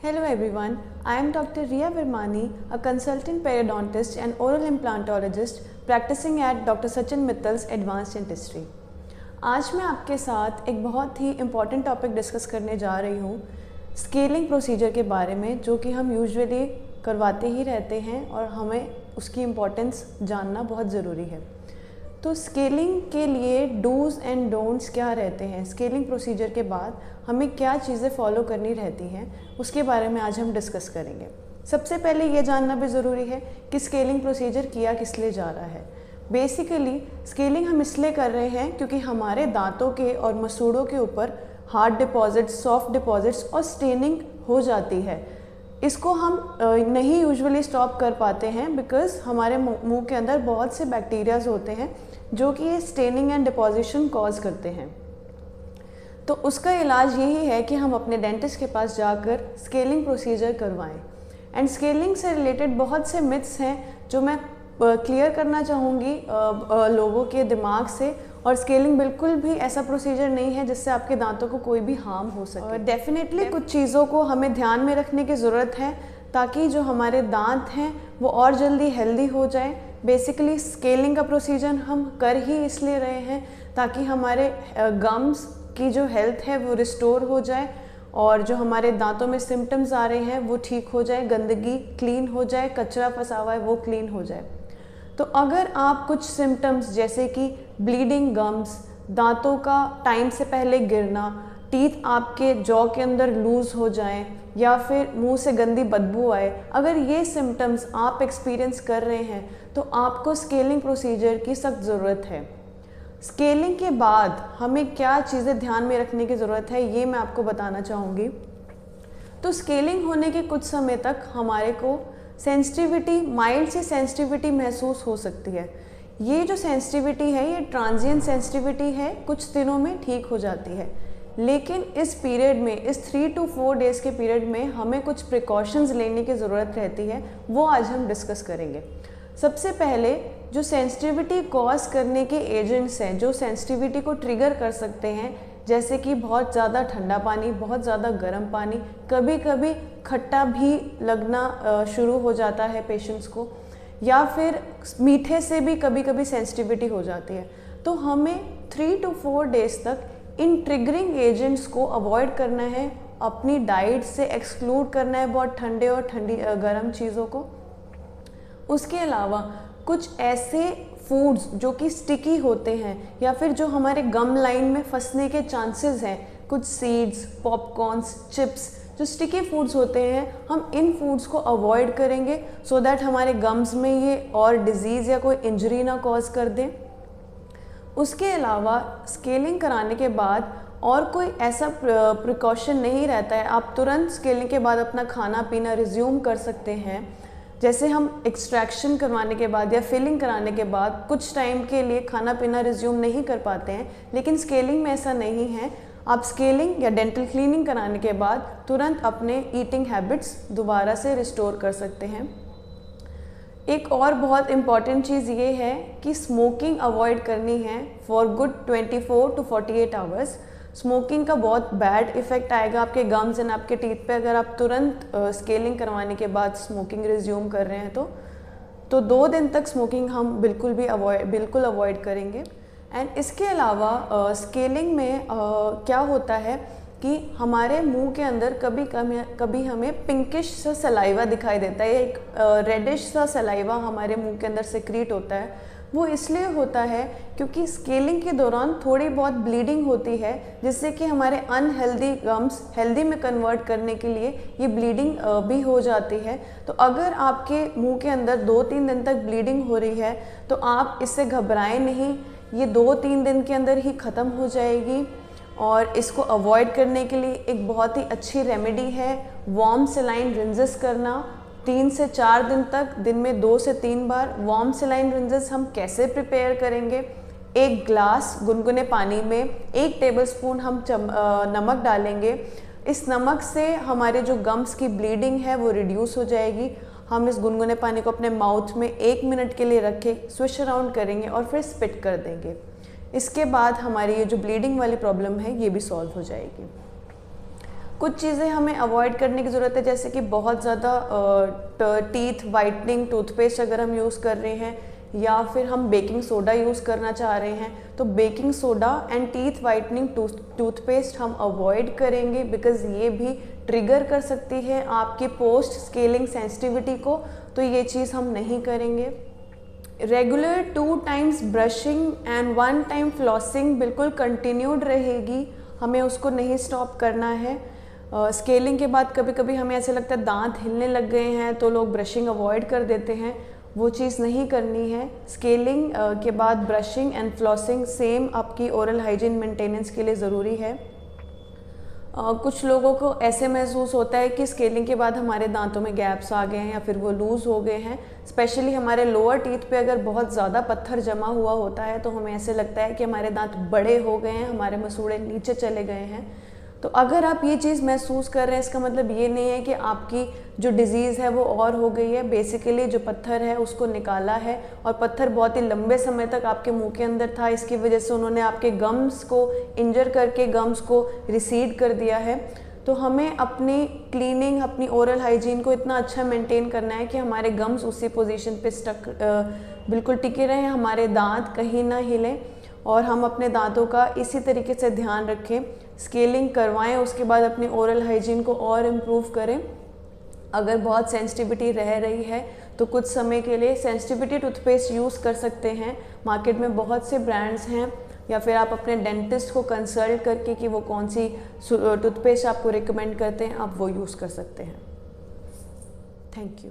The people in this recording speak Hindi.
Hello everyone, I am Dr. Riya Virmani, a consultant periodontist and oral implantologist practicing at Dr. Sachin Mittal's Advanced Dentistry. आज मैं आपके साथ एक बहुत ही इम्पॉर्टेंट टॉपिक डिस्कस करने जा रही हूँ स्केलिंग प्रोसीजर के बारे में, जो कि हम यूजुअली करवाते ही रहते हैं और हमें उसकी इम्पोर्टेंस जानना बहुत ज़रूरी है। तो स्केलिंग के लिए डूज़ एंड डोंट्स क्या रहते हैं, स्केलिंग प्रोसीजर के बाद हमें क्या चीज़ें फॉलो करनी रहती हैं, उसके बारे में आज हम डिस्कस करेंगे। सबसे पहले ये जानना भी ज़रूरी है कि स्केलिंग प्रोसीजर किया किस लिए जा रहा है। बेसिकली स्केलिंग हम इसलिए कर रहे हैं क्योंकि हमारे दांतों के और मसूड़ों के ऊपर हार्ड डिपॉजिट्स, सॉफ्ट डिपॉजिट्स और स्टेनिंग हो जाती है। इसको हम नहीं यूजुअली स्टॉप कर पाते हैं बिकॉज़ हमारे मुंह के अंदर बहुत से बैक्टीरियाज होते हैं जो कि ये स्टेनिंग एंड डिपॉजिशन कॉज करते हैं। तो उसका इलाज यही है कि हम अपने डेंटिस्ट के पास जाकर स्केलिंग प्रोसीजर करवाएं। एंड स्केलिंग से रिलेटेड बहुत से मिथ्स हैं जो मैं क्लियर करना चाहूँगी लोगों के दिमाग से। और स्केलिंग बिल्कुल भी ऐसा प्रोसीजर नहीं है जिससे आपके दांतों को कोई भी हार्म हो सके। डेफिनेटली कुछ चीज़ों को हमें ध्यान में रखने की ज़रूरत है ताकि जो हमारे दांत हैं वो और जल्दी हेल्दी हो जाए। बेसिकली स्केलिंग का प्रोसीजर हम कर ही इसलिए रहे हैं ताकि हमारे गम्स की जो हेल्थ है वो रिस्टोर हो जाए और जो हमारे दांतों में सिम्टम्स आ रहे हैं वो ठीक हो जाए, गंदगी क्लीन हो जाए, कचरा फंसा हुआ है वो क्लीन हो जाए। तो अगर आप कुछ सिम्टम्स जैसे कि ब्लीडिंग गम्स, दांतों का टाइम से पहले गिरना, टीथ आपके जॉ के अंदर लूज हो जाएं या फिर मुंह से गंदी बदबू आए, अगर ये सिम्टम्स आप एक्सपीरियंस कर रहे हैं तो आपको स्केलिंग प्रोसीजर की सख्त ज़रूरत है। स्केलिंग के बाद हमें क्या चीज़ें ध्यान में रखने की ज़रूरत है ये मैं आपको बताना चाहूँगी। तो स्केलिंग होने के कुछ समय तक हमारे को सेंसिटिविटी, माइल्ड सी सेंसिटिविटी महसूस हो सकती है। ये जो सेंसिटिविटी है ये ट्रांजिएंट सेंसिटिविटी है, कुछ दिनों में ठीक हो जाती है। लेकिन इस पीरियड में, इस 3 to 4 डेज़ के पीरियड में हमें कुछ प्रिकॉशंस लेने की ज़रूरत रहती है, वो आज हम डिस्कस करेंगे। सबसे पहले जो सेंसिटिविटी कॉज करने के एजेंट्स हैं जो सेंसिटिविटी को ट्रिगर कर सकते हैं, जैसे कि बहुत ज़्यादा ठंडा पानी, बहुत ज़्यादा गर्म पानी, कभी कभी खट्टा भी लगना शुरू हो जाता है पेशेंट्स को, या फिर मीठे से भी कभी कभी सेंसिटिविटी हो जाती है। तो हमें 3 to 4 डेज़ तक इन ट्रिगरिंग एजेंट्स को अवॉइड करना है, अपनी डाइट से एक्सक्लूड करना है बहुत ठंडे और गर्म चीज़ों को। उसके अलावा कुछ ऐसे फूड्स जो कि स्टिकी होते हैं या फिर जो हमारे गम लाइन में फंसने के चांसेस हैं, कुछ सीड्स, पॉपकॉर्न्स, चिप्स, जो स्टिकी फूड्स होते हैं, हम इन फूड्स को अवॉइड करेंगे सो दैट हमारे गम्स में ये और डिजीज़ या कोई इंजरी ना कॉज कर दें। उसके अलावा स्केलिंग कराने के बाद और कोई ऐसा प्रिकॉशन नहीं रहता है, आप तुरंत स्केलिंग के बाद अपना खाना पीना रिज्यूम कर सकते हैं। जैसे हम एक्सट्रैक्शन करवाने के बाद या फिलिंग कराने के बाद कुछ टाइम के लिए खाना पीना रिज्यूम नहीं कर पाते हैं, लेकिन स्केलिंग में ऐसा नहीं है। आप स्केलिंग या डेंटल क्लीनिंग कराने के बाद तुरंत अपने ईटिंग हैबिट्स दोबारा से रिस्टोर कर सकते हैं। एक और बहुत इम्पॉर्टेंट चीज़ ये है कि स्मोकिंग अवॉइड करनी है for good 24 to 48 hours. Smoking का बहुत बैड इफ़ेक्ट आएगा आपके गम्स एंड आपके टीथ पे अगर आप तुरंत स्केलिंग करवाने के बाद स्मोकिंग रिज्यूम कर रहे हैं तो 2 दिन तक स्मोकिंग हम बिल्कुल अवॉइड करेंगे। एंड इसके अलावा स्केलिंग में क्या होता है कि हमारे मुंह के अंदर कभी हमें पिंकिश सा सलाइवा दिखाई देता है, एक रेडिश सा सलाइवा हमारे मुंह के अंदर सेक्रीट होता है। वो इसलिए होता है क्योंकि स्केलिंग के दौरान थोड़ी बहुत ब्लीडिंग होती है, जिससे कि हमारे अनहेल्दी गम्स हेल्दी में कन्वर्ट करने के लिए ये ब्लीडिंग भी हो जाती है। तो अगर आपके मुंह के अंदर 2-3 दिन तक ब्लीडिंग हो रही है तो आप इससे घबराएं नहीं, ये 2-3 दिन के अंदर ही ख़त्म हो जाएगी। और इसको अवॉइड करने के लिए एक बहुत ही अच्छी रेमेडी है वार्म सेलाइन रिंजेस करना 3 से 4 दिन तक, दिन में 2 से 3 बार। वार्म सेलाइन रिंजेस हम कैसे प्रिपेयर करेंगे? 1 ग्लास गुनगुने पानी में 1 टेबलस्पून हम नमक डालेंगे। इस नमक से हमारे जो गम्स की ब्लीडिंग है वो रिड्यूस हो जाएगी। हम इस गुनगुने पानी को अपने माउथ में 1 मिनट के लिए रख के स्विश अराउंड करेंगे और फिर स्पिट कर देंगे। इसके बाद हमारी ये जो ब्लीडिंग वाली प्रॉब्लम है ये भी सॉल्व हो जाएगी। कुछ चीज़ें हमें अवॉइड करने की ज़रूरत है, जैसे कि बहुत ज़्यादा टीथ वाइटनिंग टूथपेस्ट अगर हम यूज़ कर रहे हैं या फिर हम बेकिंग सोडा यूज़ करना चाह रहे हैं, तो baking soda and teeth whitening toothpaste हम अवॉइड करेंगे, बिकॉज़ ये भी ट्रिगर कर सकती है आपकी पोस्ट स्केलिंग सेंसिटिविटी को, तो ये चीज़ हम नहीं करेंगे। Regular 2 times brushing and 1 time flossing बिल्कुल कंटिन्यूड रहेगी, हमें उसको नहीं स्टॉप करना है। स्केलिंग के बाद कभी कभी हमें ऐसे लगता है दांत हिलने लग गए हैं तो लोग ब्रशिंग अवॉइड कर देते हैं, वो चीज़ नहीं करनी है। स्केलिंग के बाद ब्रशिंग एंड फ्लॉसिंग सेम आपकी ओरल हाइजीन मेंटेनेंस के लिए ज़रूरी है। कुछ लोगों को ऐसे महसूस होता है कि स्केलिंग के बाद हमारे दांतों में गैप्स आ गए हैं या फिर वो लूज़ हो गए हैं, स्पेशली हमारे लोअर टीथ पे अगर बहुत ज़्यादा पत्थर जमा हुआ होता है तो हमें ऐसे लगता है कि हमारे दांत बड़े हो गए हैं, हमारे मसूड़े नीचे चले गए हैं। तो अगर आप ये चीज़ महसूस कर रहे हैं, इसका मतलब ये नहीं है कि आपकी जो डिज़ीज़ है वो और हो गई है। बेसिकली जो पत्थर है उसको निकाला है, और पत्थर बहुत ही लंबे समय तक आपके मुंह के अंदर था, इसकी वजह से उन्होंने आपके गम्स को इंजर करके गम्स को रिसीड कर दिया है। तो हमें अपनी क्लीनिंग, अपनी ओरल हाइजीन को इतना अच्छा मेंटेन करना है कि हमारे गम्स उसी पोजीशन पे बिल्कुल टिके रहें, हमारे दांत कहीं ना हिलें, और हम अपने दांतों का इसी तरीके से ध्यान रखें। स्केलिंग करवाएं, उसके बाद अपनी ओरल हाइजीन को और इम्प्रूव करें। अगर बहुत सेंसिटिविटी रह रही है तो कुछ समय के लिए सेंसिटिविटी टूथपेस्ट यूज़ कर सकते हैं। मार्केट में बहुत से ब्रांड्स हैं, या फिर आप अपने डेंटिस्ट को कंसल्ट करके कि वो कौन सी टूथपेस्ट आपको रिकमेंड करते हैं, आप वो यूज़ कर सकते हैं। Thank you.